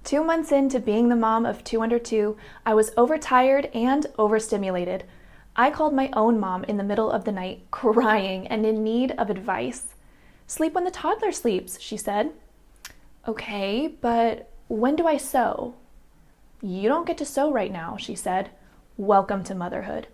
2 months into being the mom of two under two, I was overtired and overstimulated. I called my own mom in the middle of the night, crying and in need of advice. "Sleep when the toddler sleeps," she said. "Okay, but when do I sew?" "You don't get to sew right now," she said. "Welcome to motherhood."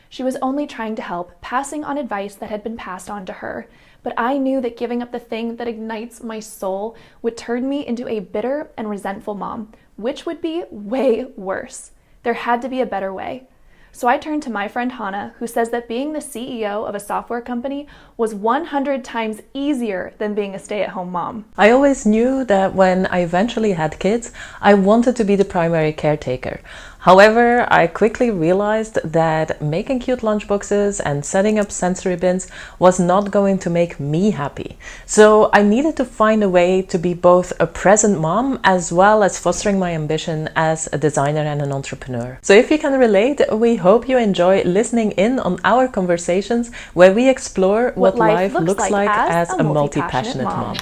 She was only trying to help, passing on advice that had been passed on to her, but I knew that giving up the thing that ignites my soul would turn me into a bitter and resentful mom, which would be way worse. There had to be a better way. So I turned to my friend Hanne, who says that being the CEO of a software company was 100 times easier than being a stay-at-home mom. I always knew that when I eventually had kids, I wanted to be the primary caretaker. However, I quickly realized that making cute lunchboxes and setting up sensory bins was not going to make me happy. So I needed to find a way to be both a present mom as well as fostering my ambition as a designer and an entrepreneur. So if you can relate, we hope you enjoy listening in on our conversations where we explore what life looks like as a multi-passionate mom.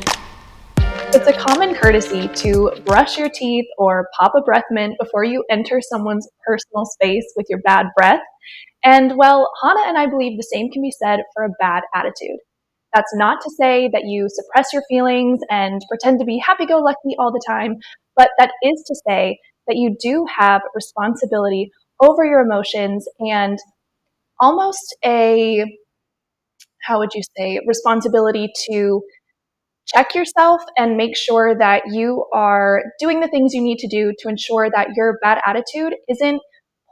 It's a common courtesy to brush your teeth or pop a breath mint before you enter someone's personal space with your bad breath. And well, Hanne and I believe the same can be said for a bad attitude. That's not to say that you suppress your feelings and pretend to be happy-go-lucky all the time, but that is to say that you do have responsibility over your emotions and almost responsibility to check yourself and make sure that you are doing the things you need to do to ensure that your bad attitude isn't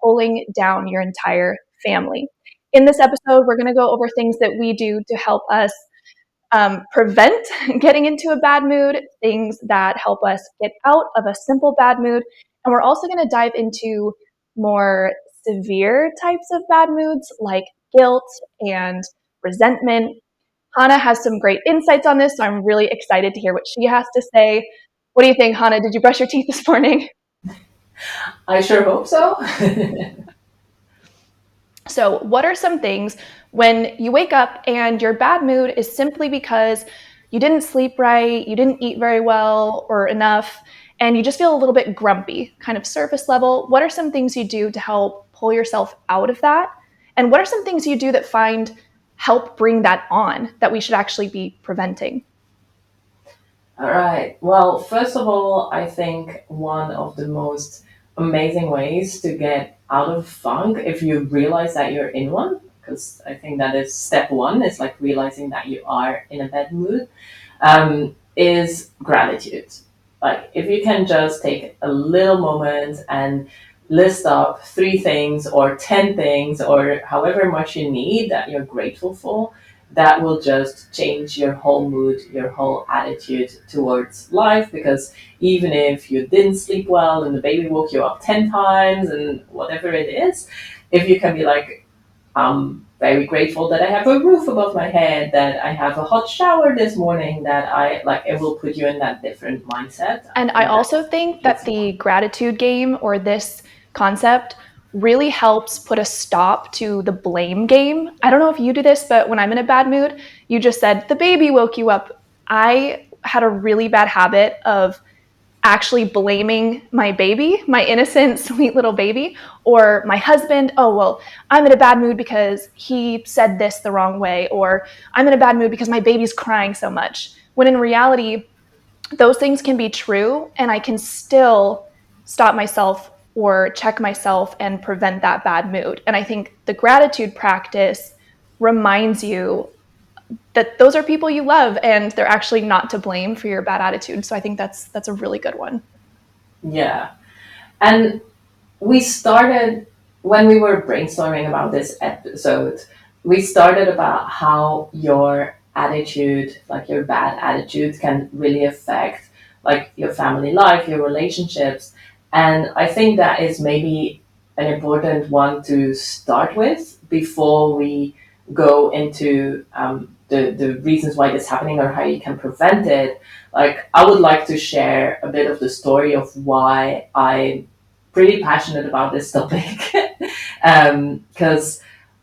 pulling down your entire family. In this episode, we're going to go over things that we do to help us prevent getting into a bad mood, things that help us get out of a simple bad mood, and we're also going to dive into more severe types of bad moods like guilt and resentment. Hanne has some great insights on this, so I'm really excited to hear what she has to say. What do you think, Hanne? Did you brush your teeth this morning? I sure hope so. So, what are some things when you wake up and your bad mood is simply because you didn't sleep right, you didn't eat very well or enough, and you just feel a little bit grumpy, kind of surface level? What are some things you do to help pull yourself out of that? And what are some things you do that help bring that on that we should actually be preventing? All right. Well, first of all, I think one of the most amazing ways to get out of funk, if you realize that you're in one, because I think that is step one, is like realizing that you are in a bad mood, is gratitude. Like if you can just take a little moment and list up 3 things or 10 things or however much you need that you're grateful for, that will just change your whole mood, your whole attitude towards life. Because even if you didn't sleep well and the baby woke you up 10 times and whatever it is, if you can be like, I'm very grateful that I have a roof above my head, that I have a hot shower this morning, that I like, it will put you in that different mindset. And I also think that the gratitude game or this concept really helps put a stop to the blame game. I don't know if you do this, but when I'm in a bad mood, you just said, the baby woke you up. I had a really bad habit of actually blaming my baby, my innocent, sweet little baby, or my husband. Oh, well, I'm in a bad mood because he said this the wrong way, or I'm in a bad mood because my baby's crying so much. When in reality, those things can be true, and I can still stop myself or check myself and prevent that bad mood. And I think the gratitude practice reminds you that those are people you love and they're actually not to blame for your bad attitude. So I think that's a really good one. Yeah. And we started, when we were brainstorming about this episode, we started about how your attitude, like your bad attitude, can really affect like your family life, your relationships. And I think that is maybe an important one to start with before we go into the reasons why this is happening or how you can prevent it. Like, I would like to share a bit of the story of why I'm pretty passionate about this topic. Because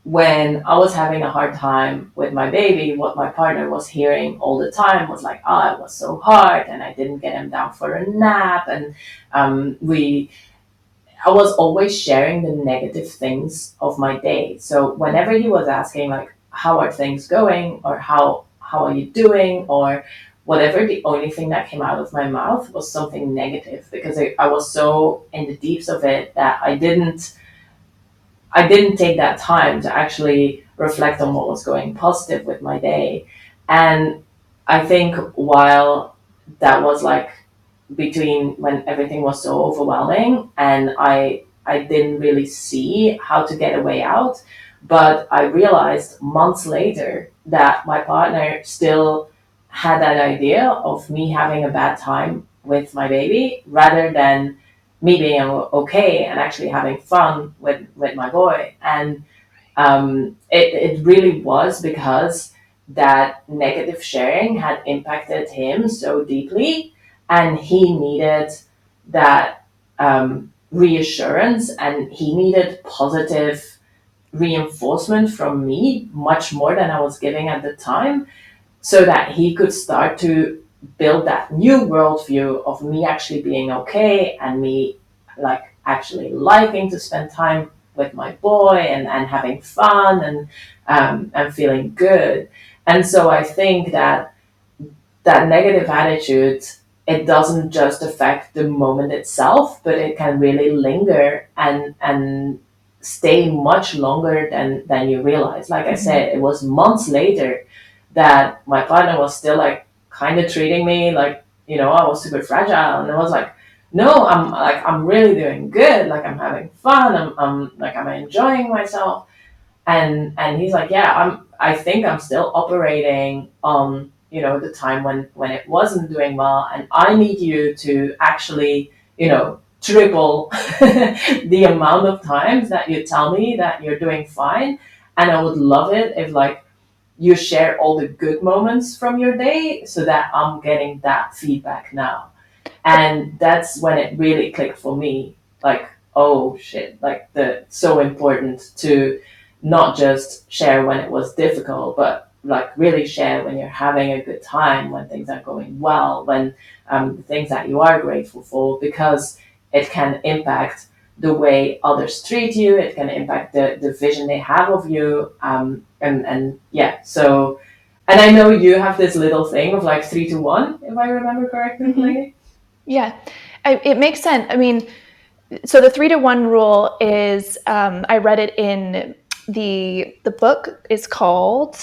when I was having a hard time with my baby, what my partner was hearing all the time was like, oh, it was so hard and I didn't get him down for a nap. And we I was always sharing the negative things of my day. So whenever he was asking like, how are things going, or how are you doing, or whatever, the only thing that came out of my mouth was something negative, because I was so in the deeps of it that I didn't take that time to actually reflect on what was going positive with my day. And I think while that was like between when everything was so overwhelming, and I didn't really see how to get a way out, but I realized months later that my partner still had that idea of me having a bad time with my baby, rather than me being okay and actually having fun with my boy. And it really was because that negative sharing had impacted him so deeply, and he needed that reassurance, and he needed positive reinforcement from me much more than I was giving at the time, so that he could start to build that new worldview of me actually being okay, and me like actually liking to spend time with my boy, and having fun, and feeling good. And so I think that that negative attitude, it doesn't just affect the moment itself, but it can really linger and stay much longer than you realize. Like I said, it was months later that my partner was still like kind of treating me like, I was super fragile, and I was like, no, I'm really doing good, like I'm having fun, I'm enjoying myself. And he's like, yeah, I think I'm still operating on, the time when it wasn't doing well, and I need you to actually, triple the amount of times that you tell me that you're doing fine. And I would love it if like you share all the good moments from your day, so that I'm getting that feedback now. And that's when it really clicked for me, like, oh shit, like the so important to not just share when it was difficult, but like really share when you're having a good time, when things are going well, when things that you are grateful for, because it can impact the way others treat you, it can impact the vision they have of you. And yeah, so, and I know you have this little thing of like 3 to 1, if I remember correctly. Mm-hmm. Yeah, it makes sense. I mean, so the 3 to 1 rule is, I read it in the book is called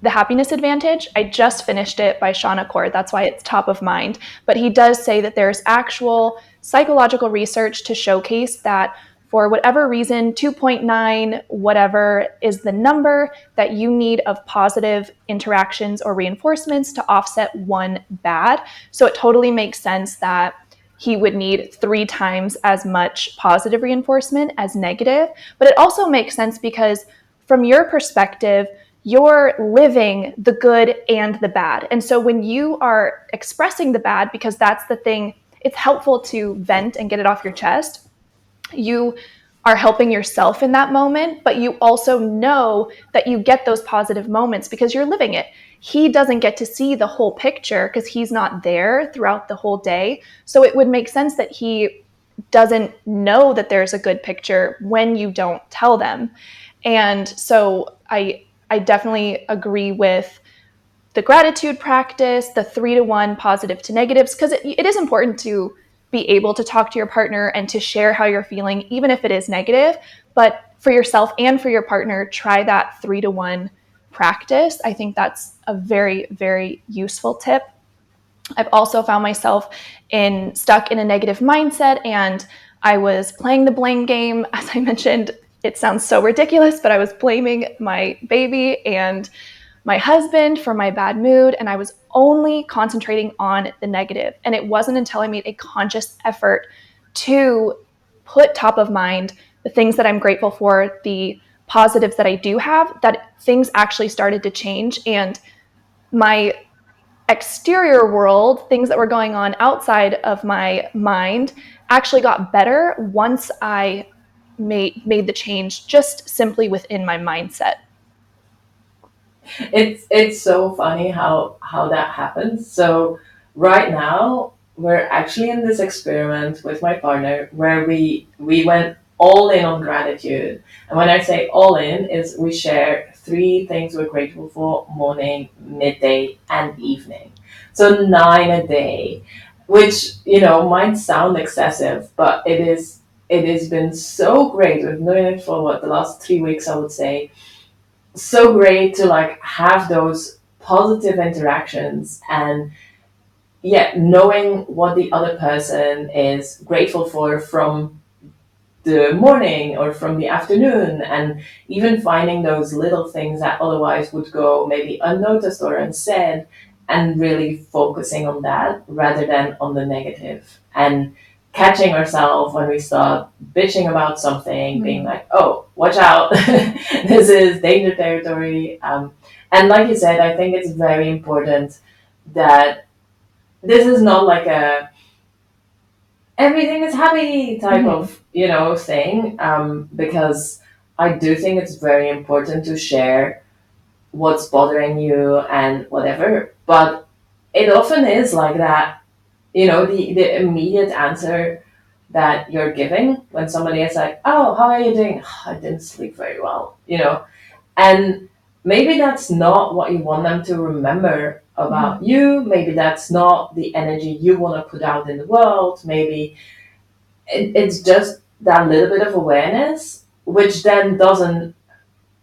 The Happiness Advantage. I just finished it by Sean Accord. That's why it's top of mind. But he does say that there's actual psychological research to showcase that for whatever reason, 2.9, whatever is the number that you need of positive interactions or reinforcements to offset one bad. So it totally makes sense that he would need 3 times as much positive reinforcement as negative. But it also makes sense because from your perspective, you're living the good and the bad. And so when you are expressing the bad, because that's the thing, it's helpful to vent and get it off your chest. You are helping yourself in that moment, but you also know that you get those positive moments because you're living it. He doesn't get to see the whole picture because he's not there throughout the whole day. So it would make sense that he doesn't know that there's a good picture when you don't tell them. And so I definitely agree with the gratitude practice, the 3 to 1 positive to negatives, because it is important to be able to talk to your partner and to share how you're feeling, even if it is negative. But for yourself and for your partner, try that 3 to 1 practice. I think that's a very, very useful tip. I've also found myself stuck in a negative mindset, and I was playing the blame game. As I mentioned, it sounds so ridiculous, but I was blaming my baby and my husband for my bad mood, and I was only concentrating on the negative. And it wasn't until I made a conscious effort to put top of mind the things that I'm grateful for, the positives that I do have, that things actually started to change. And my exterior world, things that were going on outside of my mind, actually got better once I made the change just simply within my mindset. It's so funny how that happens. So right now we're actually in this experiment with my partner where we went all in on gratitude. And when I say all in, is we share three things we're grateful for: morning, midday, and evening. So 9 a day, which might sound excessive, but it has been so great. We've known it for the last 3 weeks, I would say. So great to like have those positive interactions, and yet knowing what the other person is grateful for from the morning or from the afternoon, and even finding those little things that otherwise would go maybe unnoticed or unsaid, and really focusing on that rather than on the negative, and catching ourselves when we start bitching about something, being like, oh, watch out, this is danger territory. And like you said, I think it's very important that this is not like a everything is happy type of thing, because I do think it's very important to share what's bothering you and whatever, but it often is like that, the immediate answer that you're giving when somebody is like, oh, how are you doing? I didn't sleep very well, and maybe that's not what you want them to remember about you. Maybe that's not the energy you want to put out in the world. Maybe it's just that little bit of awareness, which then doesn't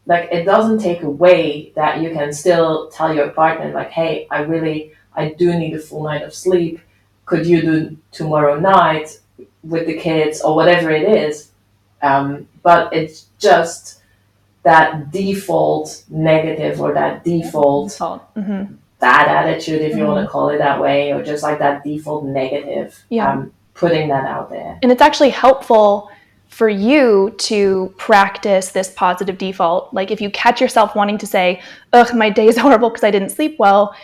it doesn't take away that you can still tell your partner like, hey, I do need a full night of sleep. Could you do tomorrow night with the kids or whatever it is? But it's just that default negative or that default bad attitude, if you want to call it that way, or just like that default negative. Putting that out there. And it's actually helpful for you to practice this positive default. Like if you catch yourself wanting to say, ugh, my day is horrible because I didn't sleep well,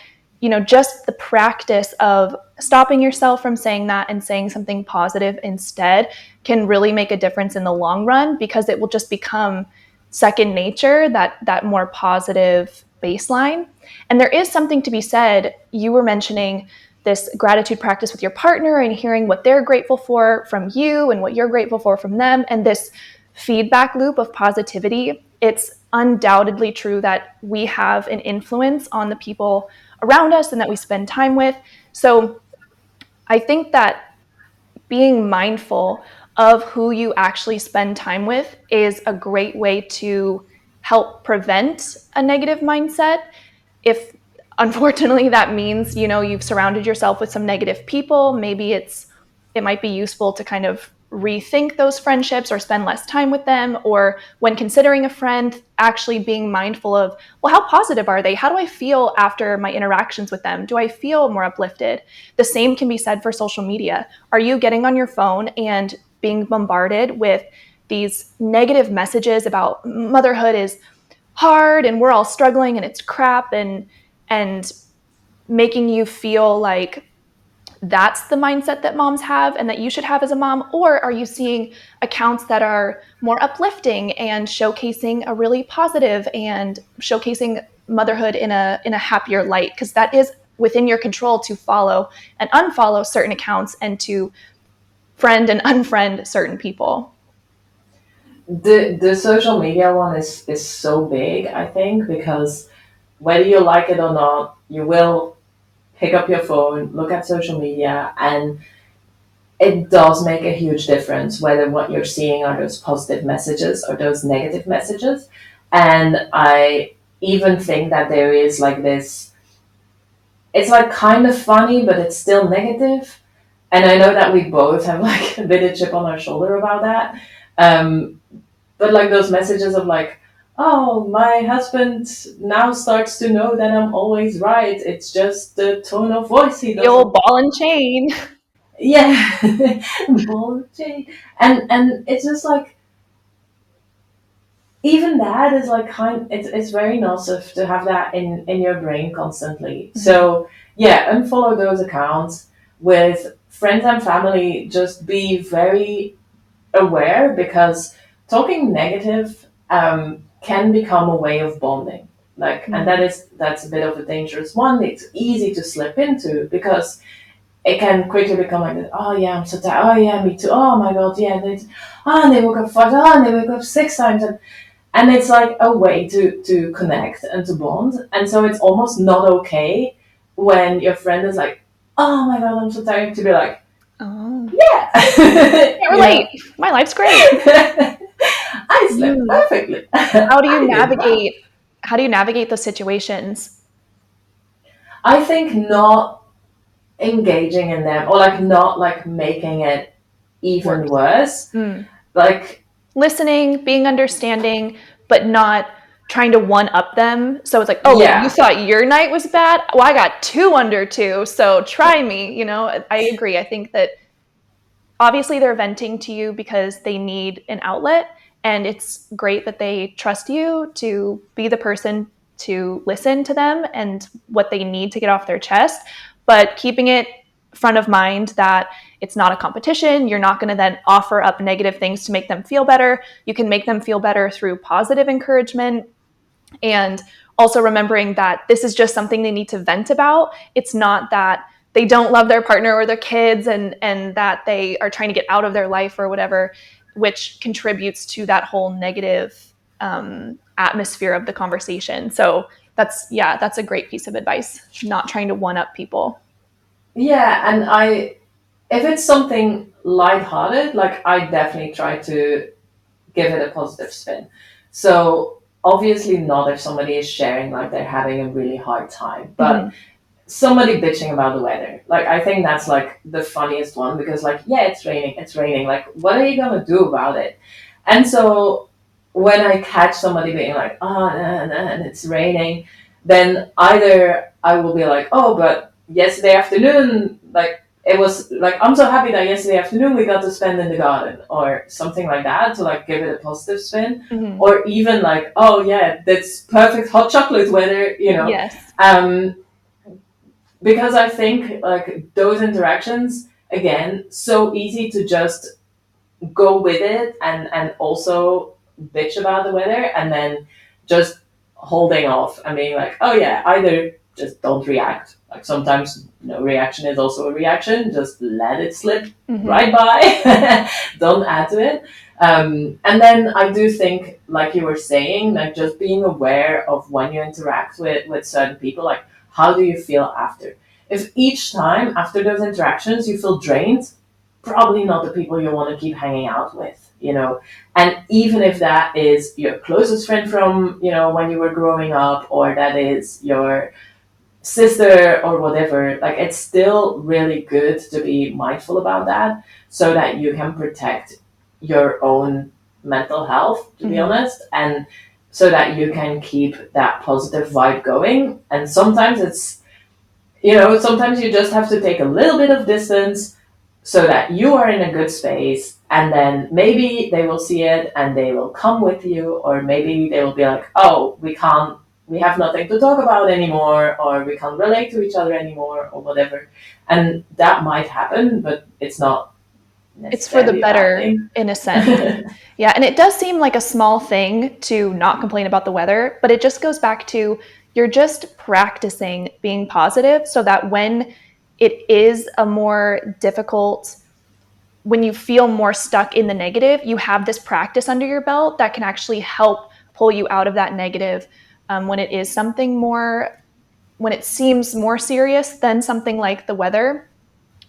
just the practice of stopping yourself from saying that and saying something positive instead can really make a difference in the long run, because it will just become second nature, that more positive baseline. And there is something to be said. You were mentioning this gratitude practice with your partner and hearing what they're grateful for from you and what you're grateful for from them, and this feedback loop of positivity. It's undoubtedly true that we have an influence on the people around us and that we spend time with. So I think that being mindful of who you actually spend time with is a great way to help prevent a negative mindset. If unfortunately that means you've surrounded yourself with some negative people, maybe it might be useful to kind of rethink those friendships or spend less time with them, or when considering a friend, actually being mindful of, well, how positive are they? How do I feel after my interactions with them? Do I feel more uplifted? The same can be said for social media. Are you getting on your phone and being bombarded with these negative messages about motherhood is hard and we're all struggling and it's crap, and making you feel like that's the mindset that moms have and that you should have as a mom? Or are you seeing accounts that are more uplifting and showcasing a really positive and showcasing motherhood in a happier light? Because that is within your control to follow and unfollow certain accounts and to friend and unfriend certain people. The social media one is so big, I think, because whether you like it or not, you will pick up your phone, look at social media, and it does make a huge difference whether what you're seeing are those positive messages or those negative messages. And I even think that there is like this, it's like kind of funny, but it's still negative. And I know that we both have like a bit of chip on our shoulder about that. But like those messages of like, oh, my husband now starts to know that I'm always right. It's just the tone of voice he doesn't. The old ball and chain. Yeah, ball and chain. And it's just like, even that is like it's very nocive to have that in your brain constantly. So yeah, unfollow those accounts. With friends and family, just be very aware, because talking negative can become a way of bonding. Like, and that's a bit of a dangerous one. It's easy to slip into because it can quickly become like, oh yeah, I'm so tired. Oh yeah, me too. Oh my god, yeah. And they woke up 5 times. And they woke up 6 times, and it's like a way to connect and to bond. And so it's almost not okay when your friend is like, oh my god, I'm so tired, to be like, Oh, yeah, can't relate. My life's great. I slept perfectly. How do you I did well. navigate? How do you navigate those situations? I think not engaging in them, or like not like making it even worse. Like, Listening, being understanding, but not trying to one up them. So it's like, oh, well, you yeah, thought your night was bad? Well, I got 2 under 2, so try me. I agree. I think that obviously they're venting to you because they need an outlet, and it's great that they trust you to be the person to listen to them and what they need to get off their chest, but keeping it front of mind that it's not a competition. You're not going to then offer up negative things to make them feel better. You can make them feel better through positive encouragement, and also remembering that this is just something they need to vent about. It's not that they don't love their partner or their kids, and that they are trying to get out of their life or whatever, which contributes to that whole negative atmosphere of the conversation. So that's a great piece of advice. Not trying to one up people. yeah, and if it's something lighthearted, like I definitely try to give it a positive spin. So obviously not if somebody is sharing like they're having a really hard time, but somebody bitching about the weather. Like, I think that's like the funniest one, because like, yeah, it's raining. Like, what are you gonna do about it? And so when I catch somebody being like, oh, and it's raining, then either I will be like, oh, but yesterday afternoon, like, it was like, I'm so happy that yesterday afternoon we got to spend in the garden, or something like that, to like give it a positive spin. Mm-hmm. Or even like, oh yeah, that's perfect hot chocolate weather, Yes. Because I think like those interactions, again, so easy to just go with it, and also bitch about the weather, and then just holding off and being like, oh yeah, either just don't react. Like, sometimes no reaction is also a reaction. Just let it slip right by. Don't add to it. And then I do think, like you were saying, like just being aware of when you interact with certain people, like how do you feel after? If each time after those interactions you feel drained, probably not the people you want to keep hanging out with. And even if that is your closest friend from, when you were growing up, or that is your sister or whatever, like, it's still really good to be mindful about that, so that you can protect your own mental health, to be honest, and so that you can keep that positive vibe going. And sometimes sometimes you just have to take a little bit of distance, so that you are in a good space, and then maybe they will see it and they will come with you, or maybe they will be like, oh, we have nothing to talk about anymore, or we can't relate to each other anymore, or whatever. And that might happen, but it's not It's for the necessarily a bad better, thing. in a sense. Yeah, and it does seem like a small thing to not complain about the weather, but it just goes back to you're just practicing being positive, so that when it is a more difficult, when you feel more stuck in the negative, you have this practice under your belt that can actually help pull you out of that negative, when it is something more, when it seems more serious than something like the weather.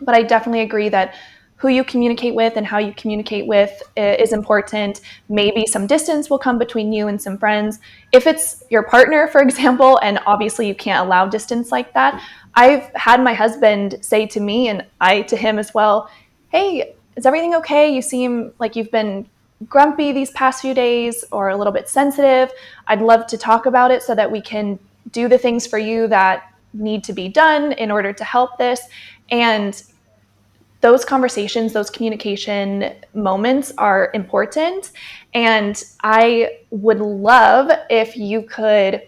But I definitely agree that who you communicate with and how you communicate with is important. Maybe some distance will come between you and some friends. If it's your partner, for example, and obviously you can't allow distance like that, I've had my husband say to me, and I to him as well, hey, is everything okay? You seem like you've been grumpy these past few days, or a little bit sensitive. I'd love to talk about it so that we can do the things for you that need to be done in order to help this. And those conversations, those communication moments are important. And I would love if you could,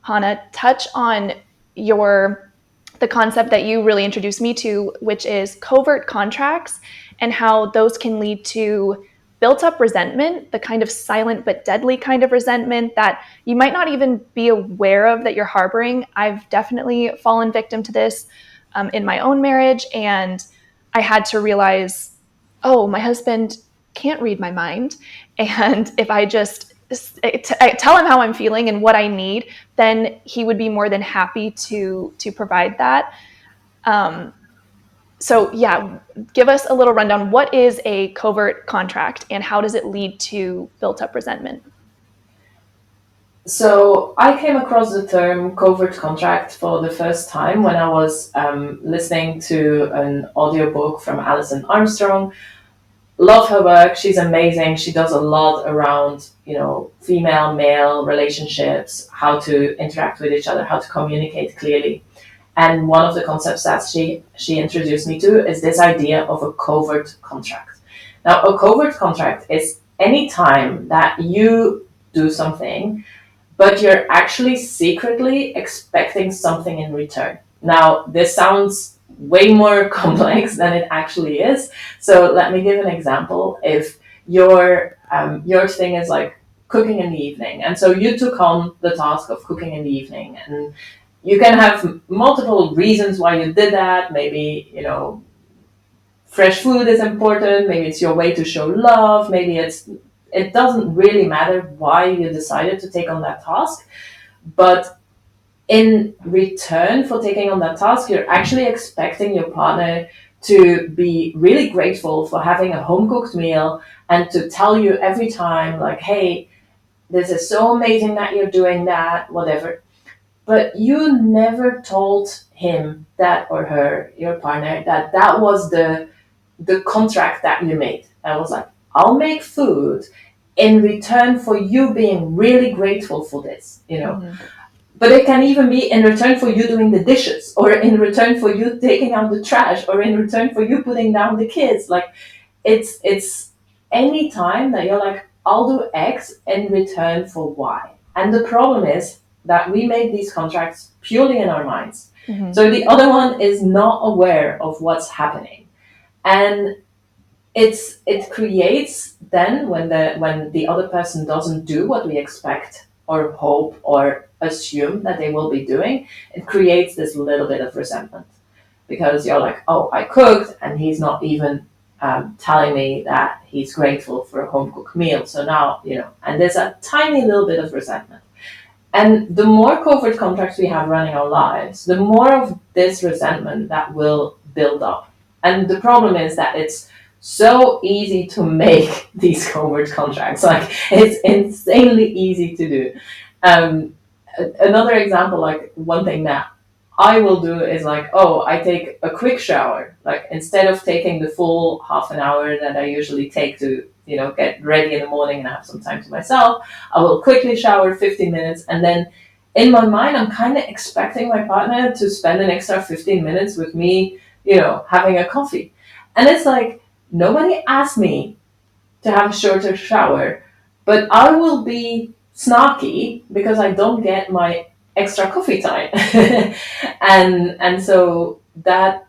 Hanne, touch on the concept that you really introduced me to, which is covert contracts, and how those can lead to built up resentment, the kind of silent but deadly kind of resentment that you might not even be aware of that you're harboring. I've definitely fallen victim to this in my own marriage. And I had to realize, oh, my husband can't read my mind. And if I just tell him how I'm feeling and what I need, then he would be more than happy to provide that. So yeah, give us a little rundown. What is a covert contract and how does it lead to built up resentment? So I came across the term covert contract for the first time when I was listening to an audiobook from Alison Armstrong. Love her work. She's amazing. She does a lot around, female male relationships, how to interact with each other, how to communicate clearly. And one of the concepts that she introduced me to is this idea of a covert contract. Now, a covert contract is any time that you do something, but you're actually secretly expecting something in return. Now, this sounds way more complex than it actually is. So let me give an example. If your thing is like cooking in the evening, and so you took on the task of cooking in the evening, and you can have multiple reasons why you did that. Maybe, fresh food is important. Maybe it's your way to show love. Maybe it doesn't really matter why you decided to take on that task. But in return for taking on that task, you're actually expecting your partner to be really grateful for having a home cooked meal and to tell you every time, like, hey, this is so amazing that you're doing that, whatever. But you never told him that, or her, your partner, that was the contract that you made. I was like, I'll make food in return for you being really grateful for this, Mm-hmm. But it can even be in return for you doing the dishes, or in return for you taking out the trash, or in return for you putting down the kids. Like, it's any time that you're like, I'll do X in return for Y. And the problem is that we make these contracts purely in our minds. Mm-hmm. So the other one is not aware of what's happening. And it creates then when the other person doesn't do what we expect or hope or assume that they will be doing, it creates this little bit of resentment, because you're like, oh, I cooked and he's not even telling me that he's grateful for a home cooked meal. So now, and there's a tiny little bit of resentment. And the more covert contracts we have running our lives, the more of this resentment that will build up. And the problem is that it's so easy to make these covert contracts. Like, it's insanely easy to do. Another example, like one thing that I will do is like, oh, I take a quick shower. Like, instead of taking the full half an hour that I usually take to, get ready in the morning and have some time to myself, I will quickly shower 15 minutes. And then in my mind, I'm kind of expecting my partner to spend an extra 15 minutes with me, having a coffee. And it's like, nobody asked me to have a shorter shower, but I will be snarky because I don't get my extra coffee time. and so that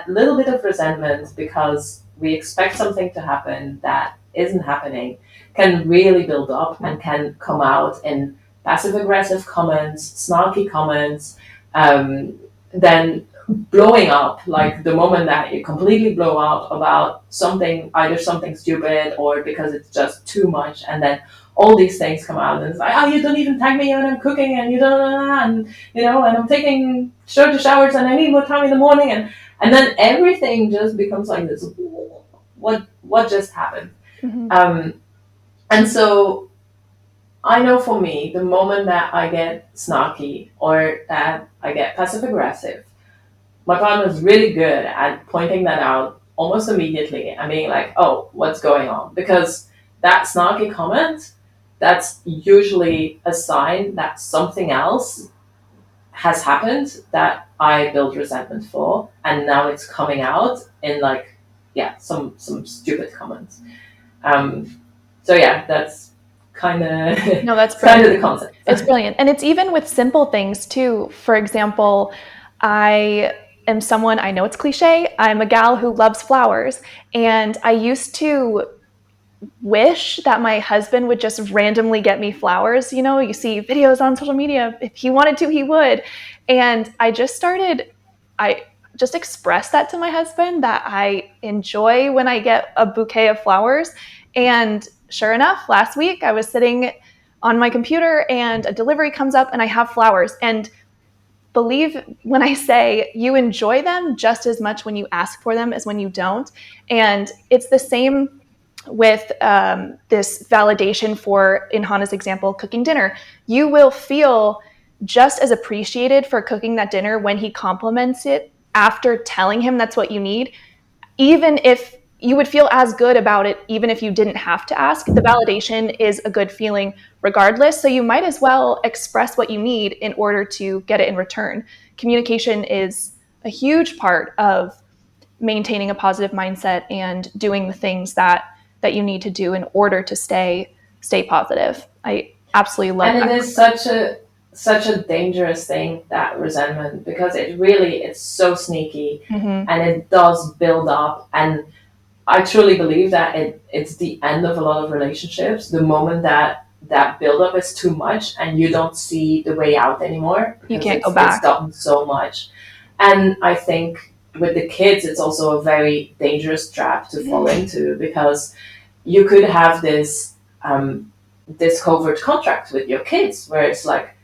little bit of resentment because we expect something to happen that isn't happening can really build up and can come out in passive aggressive comments, snarky comments, then blowing up, like the moment that you completely blow up about something, either something stupid or because it's just too much, and then all these things come out and it's like, oh, you don't even tag me when I'm cooking, and you don't, and I'm taking shorter showers and I need more time in the morning, and then everything just becomes like this, what just happened? Mm-hmm. And so I know for me, the moment that I get snarky or that I get passive aggressive, my partner is really good at pointing that out almost immediately and being like, oh, what's going on? Because that snarky comment, that's usually a sign that something else has happened that I build resentment for, and now it's coming out in some stupid comments. So yeah, that's kind of no, that's kind of the concept. It's brilliant. And it's even with simple things too. For example, I am someone, I know it's cliche, I'm a gal who loves flowers. And I used to wish that my husband would just randomly get me flowers. You know, you see videos on social media. If he wanted to, he would. And I just expressed that to my husband, that I enjoy when I get a bouquet of flowers. And sure enough, last week I was sitting on my computer and a delivery comes up and I have flowers. And believe when I say you enjoy them just as much when you ask for them as when you don't. And it's the same with this validation for, in Hanne's example, cooking dinner. You will feel just as appreciated for cooking that dinner when he compliments it after telling him that's what you need, even if you would feel as good about it, even if you didn't have to ask. The validation is a good feeling regardless. So you might as well express what you need in order to get it in return. Communication is a huge part of maintaining a positive mindset and doing the things that you need to do in order to stay positive. I absolutely love And that. it is such a dangerous thing, that resentment, because it's so sneaky, Mm-hmm. and it does build up. And I truly believe that it's the end of a lot of relationships the moment that buildup is too much and you don't see the way out anymore, You because can't go it's back. gotten so much. And I think with the kids, it's also a very dangerous trap to fall into, because you could have this covert contract with your kids where it's like,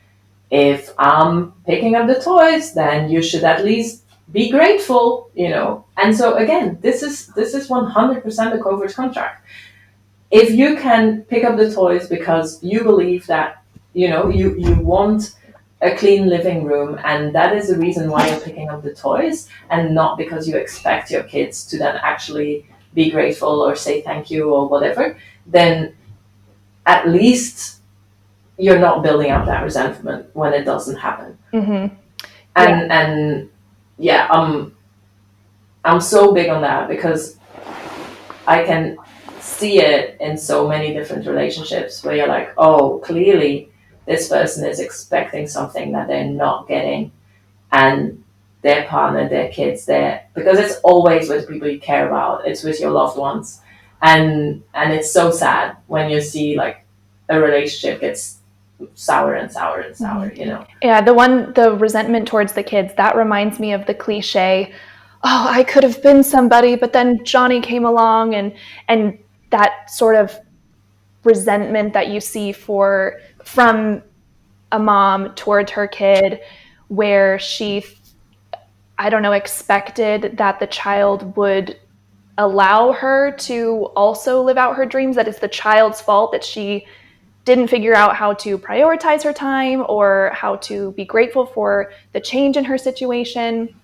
if I'm picking up the toys, then you should at least be grateful, you know. And so again, this is 100% a covert contract. If you can pick up the toys because you believe that, you want a clean living room, and that is the reason why you're picking up the toys, and not because you expect your kids to then actually be grateful or say thank you or whatever, then at least you're not building up that resentment when it doesn't happen. Mm-hmm. And yeah, I'm so big on that, because I can see it in so many different relationships where you're like, oh, clearly this person is expecting something that they're not getting, and their partner, their kids, because it's always with people you care about, it's with your loved ones, and it's so sad when you see like a relationship gets sour and sour and sour, you know. Yeah, the resentment towards the kids, that reminds me of the cliche, oh, I could have been somebody, but then Johnny came along, and that sort of resentment that you see from a mom towards her kid, where she, I don't know, expected that the child would allow her to also live out her dreams, that it's the child's fault that she didn't figure out how to prioritize her time or how to be grateful for the change in her situation.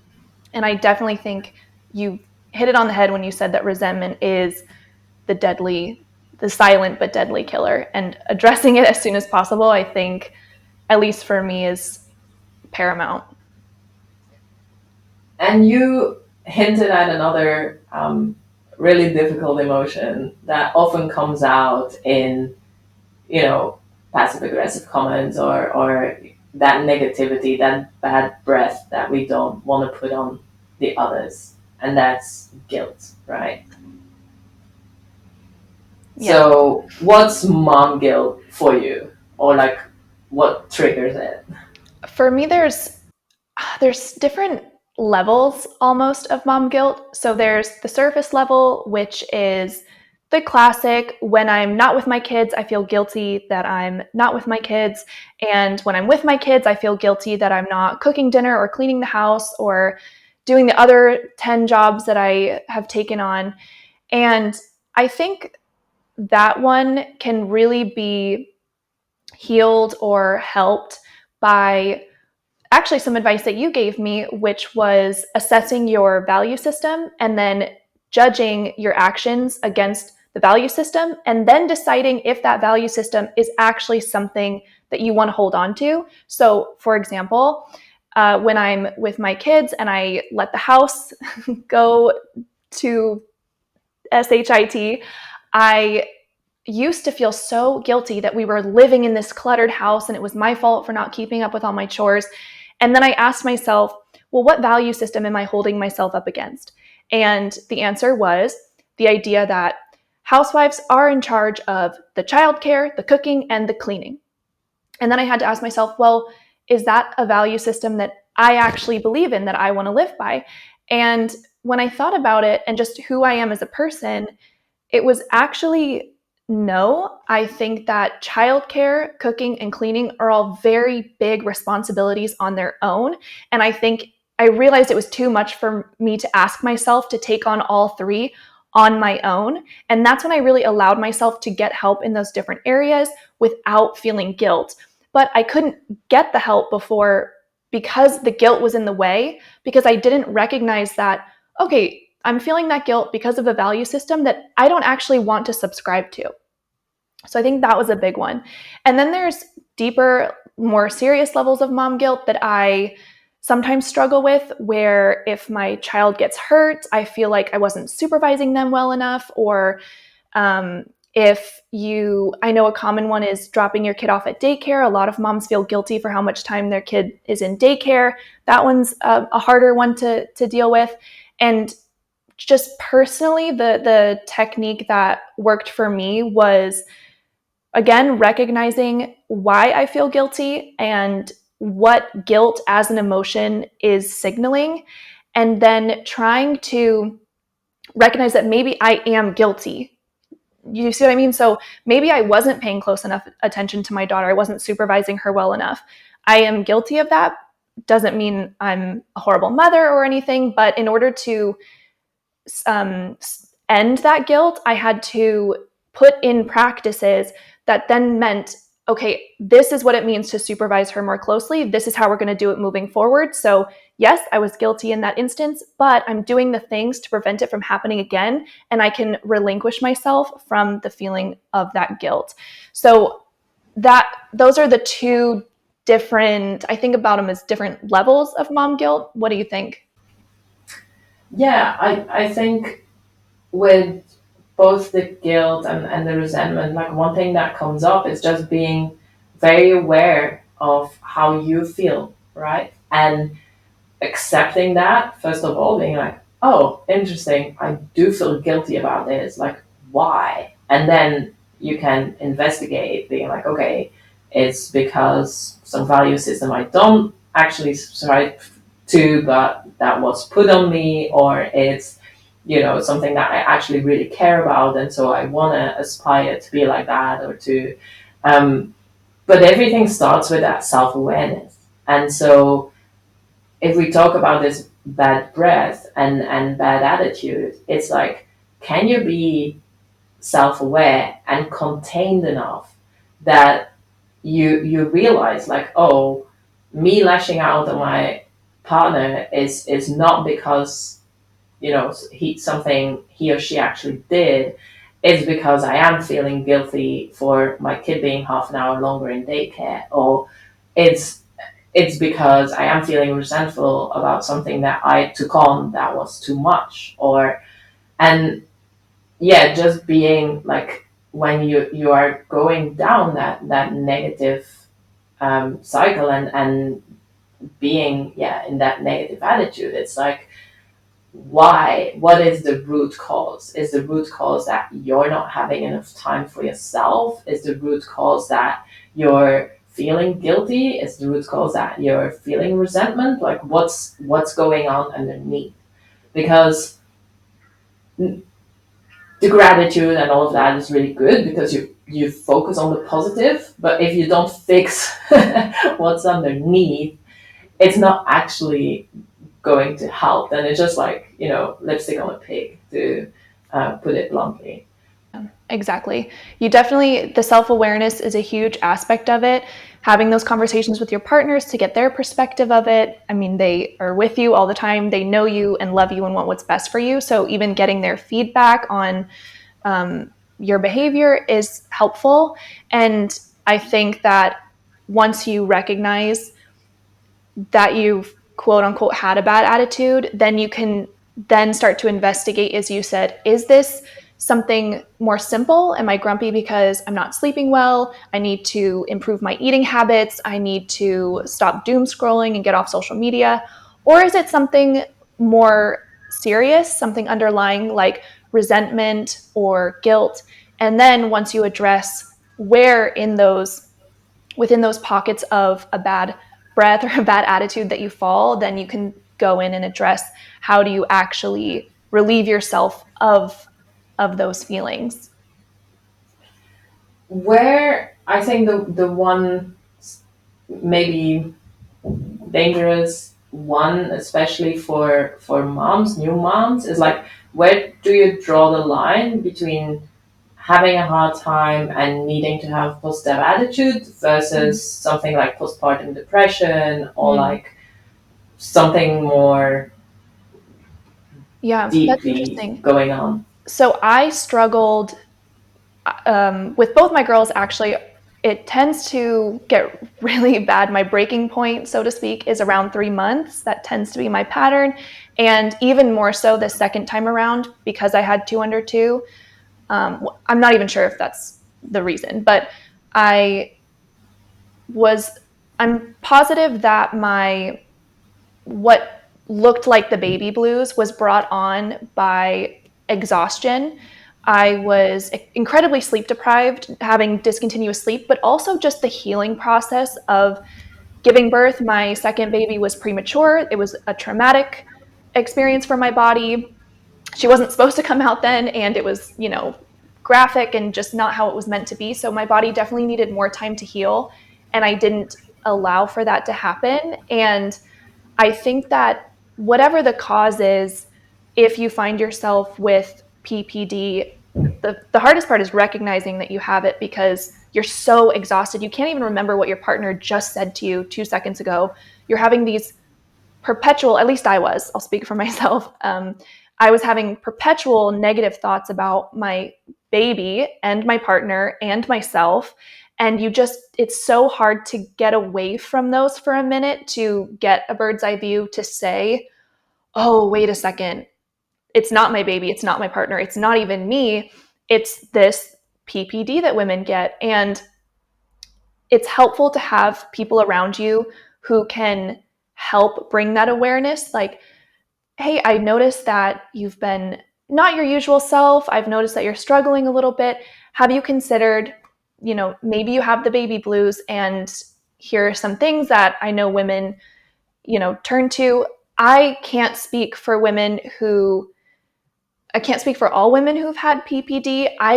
And I definitely think you hit it on the head when you said that resentment is the silent but deadly killer. And addressing it as soon as possible, I think, at least for me, is paramount. And you hinted at another really difficult emotion that often comes out in, passive aggressive comments, or that negativity, that bad breath that we don't want to put on the others. And that's guilt, right? Yeah. So, what's mom guilt for you? Or like, what triggers it? For me, there's different levels almost of mom guilt. So there's the surface level, which is the classic: when I'm not with my kids, I feel guilty that I'm not with my kids. And when I'm with my kids, I feel guilty that I'm not cooking dinner or cleaning the house or doing the other 10 jobs that I have taken on. And I think that one can really be healed or helped by actually some advice that you gave me, which was assessing your value system and then judging your actions against the value system, and then deciding if that value system is actually something that you want to hold on to. So, for example, when I'm with my kids and I let the house go to SHIT, I used to feel so guilty that we were living in this cluttered house and it was my fault for not keeping up with all my chores. And then I asked myself, well, what value system am I holding myself up against? And the answer was the idea that housewives are in charge of the childcare, the cooking, and the cleaning. And then I had to ask myself, well, is that a value system that I actually believe in, that I want to live by? And when I thought about it and just who I am as a person, it was actually no. I think that childcare, cooking, and cleaning are all very big responsibilities on their own. And I think I realized it was too much for me to ask myself to take on all three on my own. And that's when I really allowed myself to get help in those different areas without feeling guilt. But I couldn't get the help before because the guilt was in the way, because I didn't recognize that, okay, I'm feeling that guilt because of a value system that I don't actually want to subscribe to. So I think that was a big one. And then there's deeper, more serious levels of mom guilt that I sometimes struggle with, where if my child gets hurt, I feel like I wasn't supervising them well enough, or I know a common one is dropping your kid off at daycare. A lot of moms feel guilty for how much time their kid is in daycare. That one's a harder one to deal with. And just personally, the technique that worked for me was, again, recognizing why I feel guilty and what guilt as an emotion is signaling, and then trying to recognize that maybe I am guilty. You see what I mean? So maybe I wasn't paying close enough attention to my daughter. I wasn't supervising her well enough. I am guilty of that. Doesn't mean I'm a horrible mother or anything, but in order to end that guilt, I had to put in practices that then meant, okay, this is what it means to supervise her more closely. This is how we're going to do it moving forward. So yes, I was guilty in that instance, but I'm doing the things to prevent it from happening again. And I can relinquish myself from the feeling of that guilt. So those are the two different, I think about them as different levels of mom guilt. What do you think? Yeah, I think with both the guilt and the resentment, like one thing that comes up is just being very aware of how you feel, right? And accepting that, first of all, being like, oh, interesting, I do feel guilty about this. Like, why? And then you can investigate, being like, okay, it's because some value system I don't actually subscribe to, but that was put on me, or it's, something that I actually really care about, and so I want to aspire to be like that, or to, but everything starts with that self awareness. And so if we talk about this bad breath and bad attitude, it's like, can you be self aware and contained enough that you realize, like, oh, me lashing out on my partner is not because he or she actually did. It's because I am feeling guilty for my kid being half an hour longer in daycare, or it's because I am feeling resentful about something that I took on that was too much, and yeah, just being like, when you are going down that negative cycle, and being, yeah, in that negative attitude, it's like, why? What is the root cause? Is the root cause that you're not having enough time for yourself? Is the root cause that you're feeling guilty? Is the root cause that you're feeling resentment? Like, what's going on underneath? Because the gratitude and all of that is really good, because you focus on the positive, but if you don't fix what's underneath, it's not actually going to help. Then it's just like, lipstick on a pig, to put it bluntly. Exactly. The self-awareness is a huge aspect of it. Having those conversations with your partners to get their perspective of it. I mean, they are with you all the time. They know you and love you and want what's best for you. So even getting their feedback on your behavior is helpful. And I think that once you recognize that you've quote unquote had a bad attitude, then you can then start to investigate, as you said, is this something more simple? Am I grumpy because I'm not sleeping well? I need to improve my eating habits. I need to stop doom scrolling and get off social media. Or is it something more serious, something underlying, like resentment or guilt. And then once you address where within those pockets of a bad breath or a bad attitude that you fall, then you can go in and address how do you actually relieve yourself of those feelings. Where I think the one maybe dangerous one, especially for moms, new moms, is like, where do you draw the line between having a hard time and needing to have positive attitude versus something like postpartum depression or like something more Yeah, that's deeply interesting. going on? So I struggled with both my girls, actually. It tends to get really bad. My breaking point, so to speak, is around 3 months. That tends to be my pattern. And even more so the second time around, because I had two under two. I'm not even sure if that's the reason, but I was, I'm positive that what looked like the baby blues was brought on by exhaustion. I was incredibly sleep deprived, having discontinuous sleep, but also just the healing process of giving birth. My second baby was premature. It was a traumatic experience for my body. She wasn't supposed to come out then, and it was, graphic and just not how it was meant to be. So my body definitely needed more time to heal, and I didn't allow for that to happen. And I think that whatever the cause is, if you find yourself with PPD, the hardest part is recognizing that you have it, because you're so exhausted. You can't even remember what your partner just said to you 2 seconds ago. You're having these perpetual, at least I was, I'll speak for myself. I was having perpetual negative thoughts about my baby and my partner and myself. And it's so hard to get away from those for a minute, to get a bird's eye view, to say, oh, wait a second. It's not my baby. It's not my partner. It's not even me. It's this PPD that women get. And it's helpful to have people around you who can help bring that awareness. Like, hey, I noticed that you've been not your usual self. I've noticed that you're struggling a little bit. Have you considered, maybe you have the baby blues, and here are some things that I know women, turn to. I can't speak for all women who've had PPD. I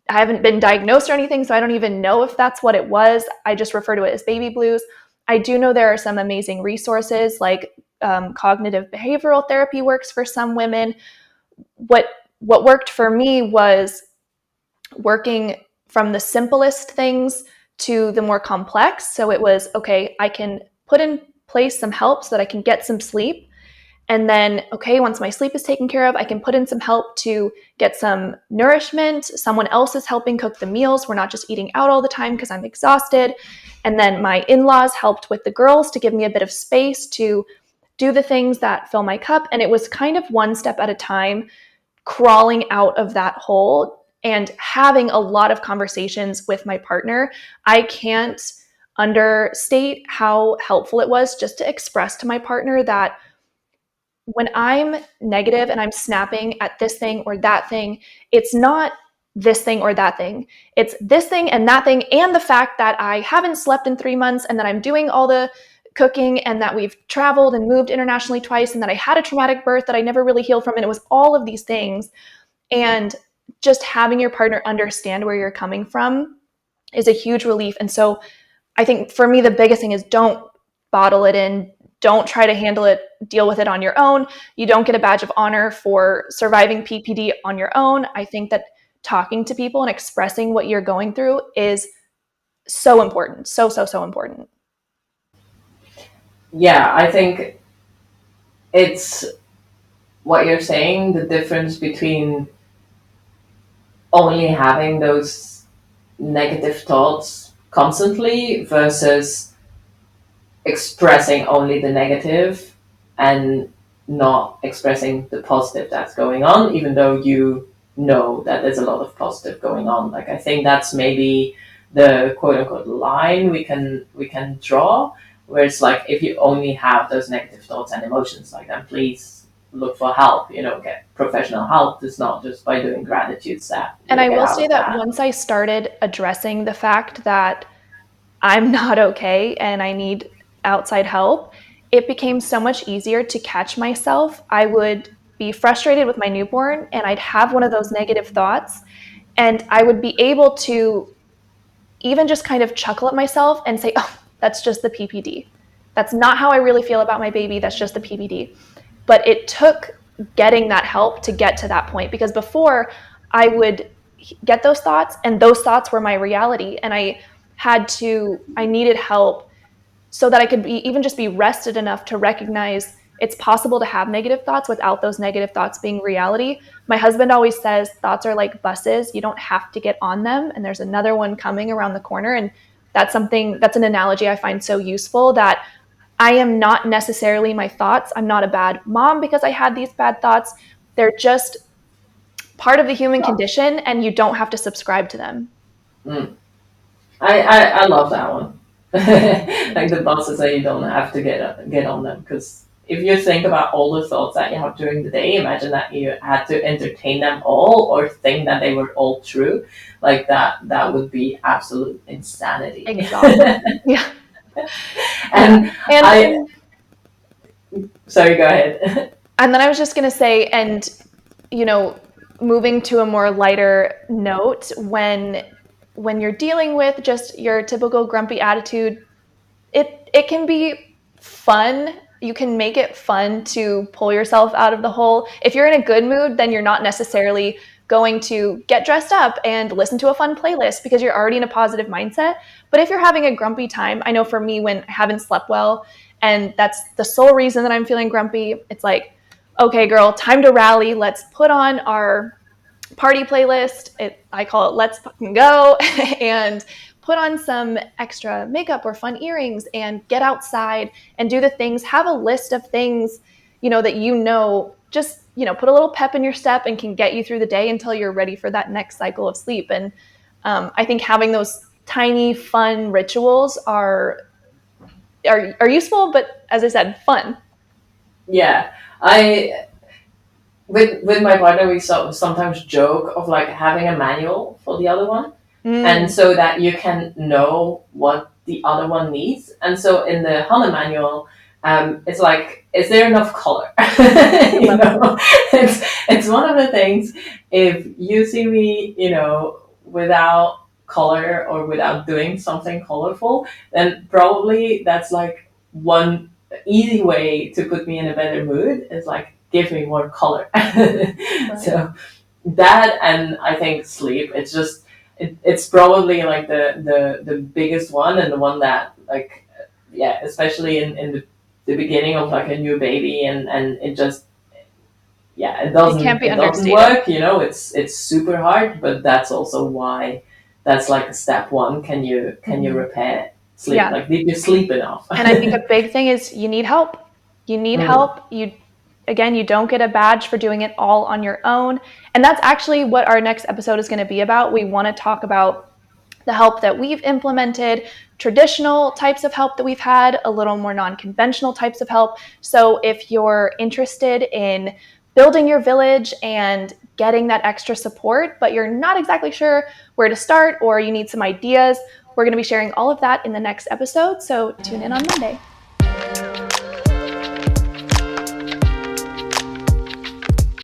haven't been diagnosed or anything, so I don't even know if that's what it was. I just refer to it as baby blues. I do know there are some amazing resources, like cognitive behavioral therapy works for some women. What worked for me was working from the simplest things to the more complex. So it was, okay, I can put in place some help so that I can get some sleep. And then, okay, once my sleep is taken care of, I can put in some help to get some nourishment. Someone else is helping cook the meals. We're not just eating out all the time because I'm exhausted. And then my in-laws helped with the girls to give me a bit of space to do the things that fill my cup. And it was kind of one step at a time, crawling out of that hole and having a lot of conversations with my partner. I can't understate how helpful it was just to express to my partner that when I'm negative and I'm snapping at this thing or that thing, it's not this thing or that thing. It's this thing and that thing, and the fact that I haven't slept in 3 months, and that I'm doing all the cooking, and that we've traveled and moved internationally twice, and that I had a traumatic birth that I never really healed from. And it was all of these things. And just having your partner understand where you're coming from is a huge relief. And so I think for me, the biggest thing is, don't bottle it in. Don't try to deal with it on your own. You don't get a badge of honor for surviving PPD on your own. I think that talking to people and expressing what you're going through is so important. So, so, so important. Yeah, I think it's what you're saying, the difference between only having those negative thoughts constantly versus expressing only the negative and not expressing the positive that's going on, even though you know that there's a lot of positive going on. Like, I think that's maybe the quote unquote line we can draw, where it's like, if you only have those negative thoughts and emotions, like, then please look for help, get professional help. It's not just by doing gratitude that And you'll I get will out say of that that. once I started addressing the fact that I'm not okay and I need outside help, it became so much easier to catch myself. I would be frustrated with my newborn and I'd have one of those negative thoughts, and I would be able to even just kind of chuckle at myself and say, oh, that's just the PPD. That's not how I really feel about my baby. That's just the PPD. But it took getting that help to get to that point, because before I would get those thoughts and those thoughts were my reality, and I needed help so that I could even just be rested enough to recognize it's possible to have negative thoughts without those negative thoughts being reality. My husband always says thoughts are like buses. You don't have to get on them, and there's another one coming around the corner. And that's an analogy I find so useful, that I am not necessarily my thoughts. I'm not a bad mom because I had these bad thoughts. They're just part of the human condition, and you don't have to subscribe to them. Mm. I love that one. Like the bosses that you don't have to get on them, because if you think about all the thoughts that you have during the day, imagine that you had to entertain them all or think that they were all true. Like that would be absolute insanity. Exhausting. Yeah. Yeah. And And I sorry, go ahead. and then I was just going to say, and you know, moving to a more lighter note, when you're dealing with just your typical grumpy attitude, it can be fun. You can make it fun to pull yourself out of the hole. If you're in a good mood, then you're not necessarily going to get dressed up and listen to a fun playlist because you're already in a positive mindset. But if you're having a grumpy time, I know for me, when I haven't slept well and that's the sole reason that I'm feeling grumpy, it's like, okay, girl, time to rally. Let's put on our party playlist. I call it Let's Fucking Go, and put on some extra makeup or fun earrings and get outside and do the things. Have a list of things, that just, put a little pep in your step and can get you through the day until you're ready for that next cycle of sleep. And I think having those tiny, fun rituals are useful, but as I said, fun. Yeah, I with my partner we sometimes joke of like having a manual for the other one, and Mm. so that you can know what the other one needs. And so in the Hanne manual, it's like, is there enough color? It's one of the things. If you see me, without color or without doing something colorful, then probably that's like one easy way to put me in a better mood, is like give me more color. Right. So that, and I think sleep, it's probably like the biggest one, and the one that, like, yeah, especially in the beginning of like a new baby, and it just, yeah, it It can't doesn't be it doesn't understated. work. It's super hard, but that's also why that's like step one. Can you repair sleep? Yeah. Like, did you sleep enough? And I think a big thing is you need help. You need Mm. help. You don't get a badge for doing it all on your own. And that's actually what our next episode is going to be about. We want to talk about the help that we've implemented, traditional types of help that we've had, a little more non-conventional types of help. So if you're interested in building your village and getting that extra support, but you're not exactly sure where to start, or you need some ideas, we're going to be sharing all of that in the next episode. So tune in on Monday.